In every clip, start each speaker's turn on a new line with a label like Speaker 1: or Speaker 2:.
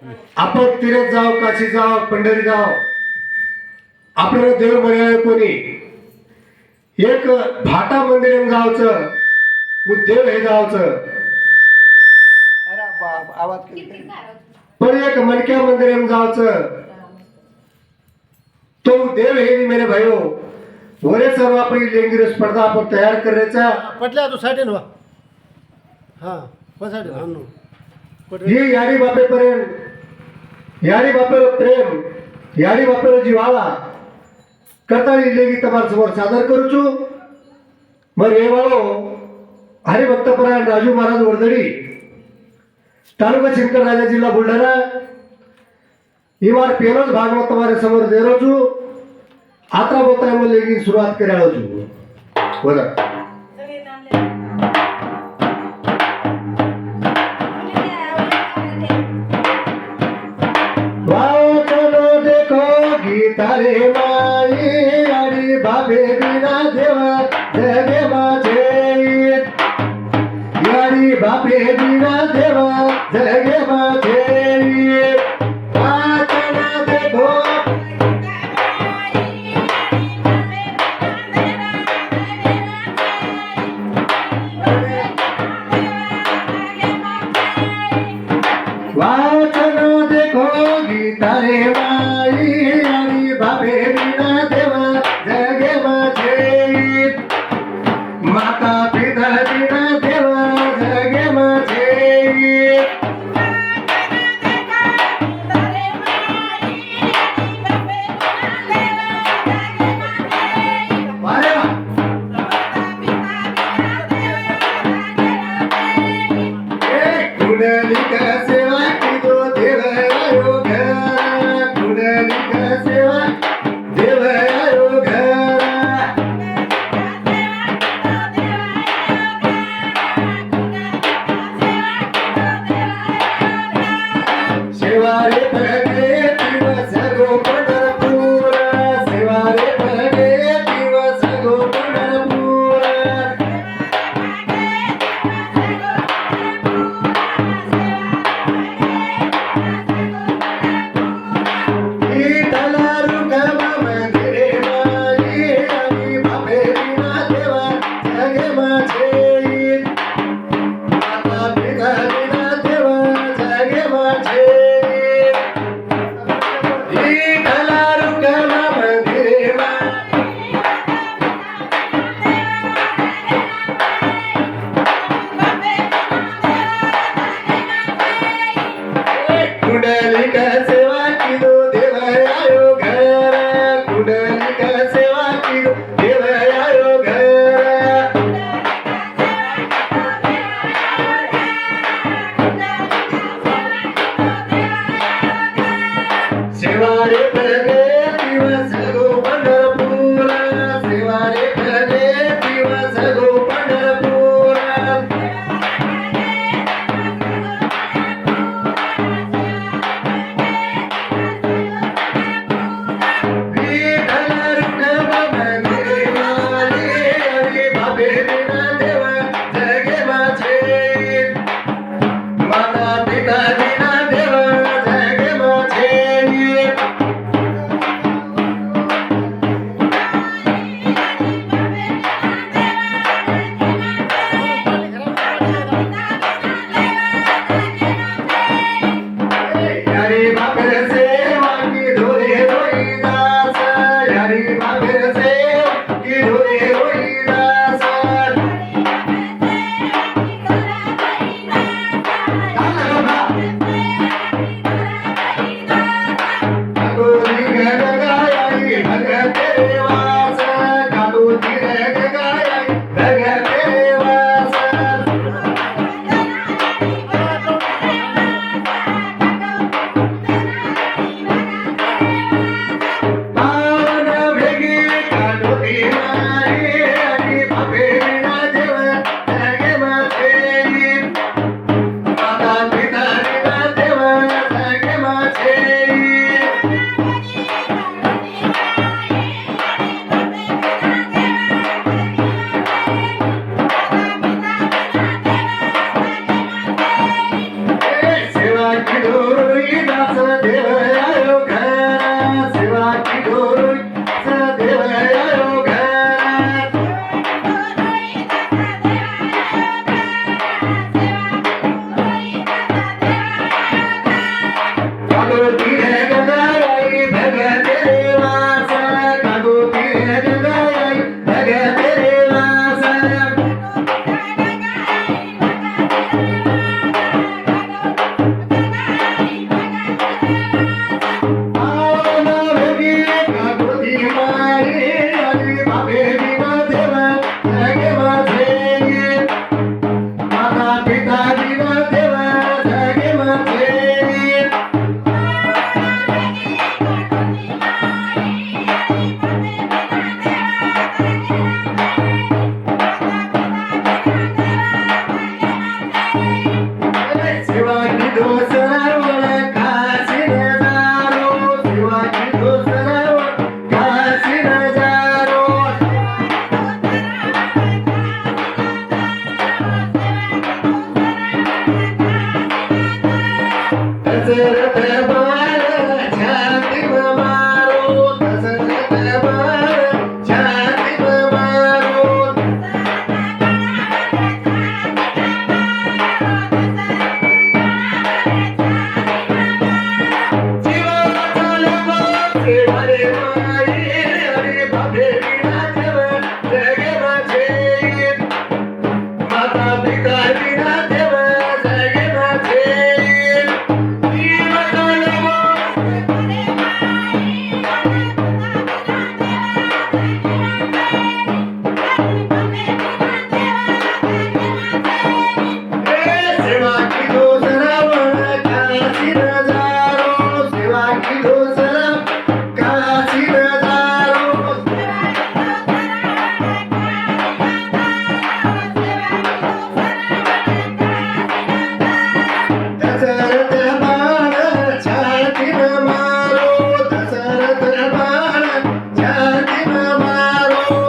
Speaker 1: आपण तीरथ जाव, काशी जाव, पंढरी जाव, आपल्याला देव म्हणाले कोणी एक भाटा मंदिर गावचं देव हे गावचं
Speaker 2: आवाज
Speaker 1: पण एक मनक्या मंदिर गावचं तो देव हे मेरे भाइयों वरे सर्व आपली लेंगिर स्पर्धा आपण तयार करायचा
Speaker 2: पटल्या तू साठे ना हा पसाटे आणू
Speaker 1: ही यारी बापेपर्यंत यारी बापेर प्रेम यारी बापेर जीवाला करता लेगी તમારા समोर सादर करू છું मग हे वाळो हरिभक्तपरायण राजू महाराज वर्दडी तालुका चिंतन राजा जिल्हा बुलढाणा इमार पेनोज भागवत तुम्हारे समोर दे रो છું आत्रा बोता में लेगी शुरुआत करे आलो છું बोला वाओ चलो देखो गीता रे माई अरे बाबे बिना देवा जगे माझे यारी बाबे बिना देवा जगे माझे वाचना देखो वाचना देखो गीता रे माई अरे बाबे बिना देवा जगे माझे माता पिता बिना देवा जगे माझे वारे वा. कुंडलिक सेवा की दो देव आयो घर कुंडलिक सेवा देव आयो घर सेवारे पडे दिवस गो पंढरपूर सेवारे पडे दिवस गो पंढरपूर विठ्ठला रुक्मा मंदिरे माई आणि बापे बिना देवा जगे माझे माता पिता बिना देवा जगे माझे विठ्ठला रुक्मा मंदिरे माई कुंडलिक सेवा की दो देव आयो घर कुंडलिक सेवा की दो देव आयो घर दशरथ बाळ छातीम मारो दशरथ बाळ छातीम मारो जीवाचा लोभ सेवारे माई अरे बापे विना देव जगे माझे माता पिता विना देव जगे माझे जीवाचा लोभ सेवा की दो सरावण काशी नजारो सेवा की दो सराव काशी नजारो दशरथ बाळ छातीम मारो दशरथ बाळ छातीम मारो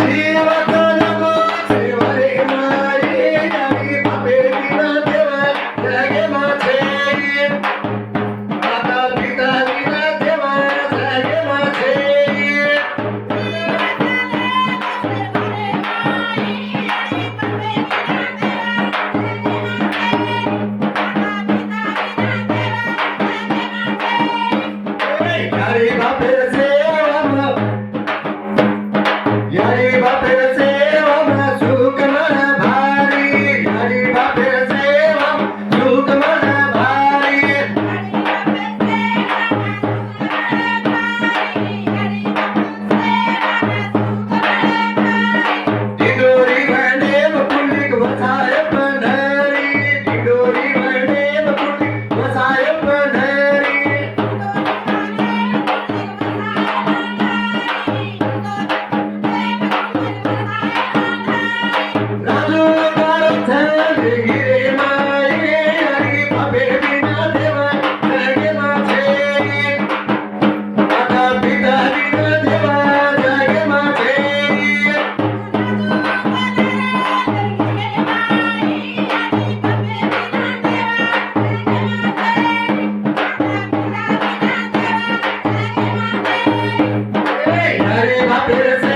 Speaker 1: जीवाचा लोभ सेवारे माई आई बापे विना देव जगे माझे माता पिता विना देव जगे माझे यारी बापेर सेवा यारी बापेर सेवा सुख मन भारी यारी बापेर सेवा सुख मन भारी टिडोरी वनेम पुंडलिक वसाय पंढरी टिडोरी वनेम पुंडलिक वसाय पंढरी राजू पार्थ गिरे माई हरी बापे विना देव जगे माझे माता पिता विना देव जगे माझे हरे बापेर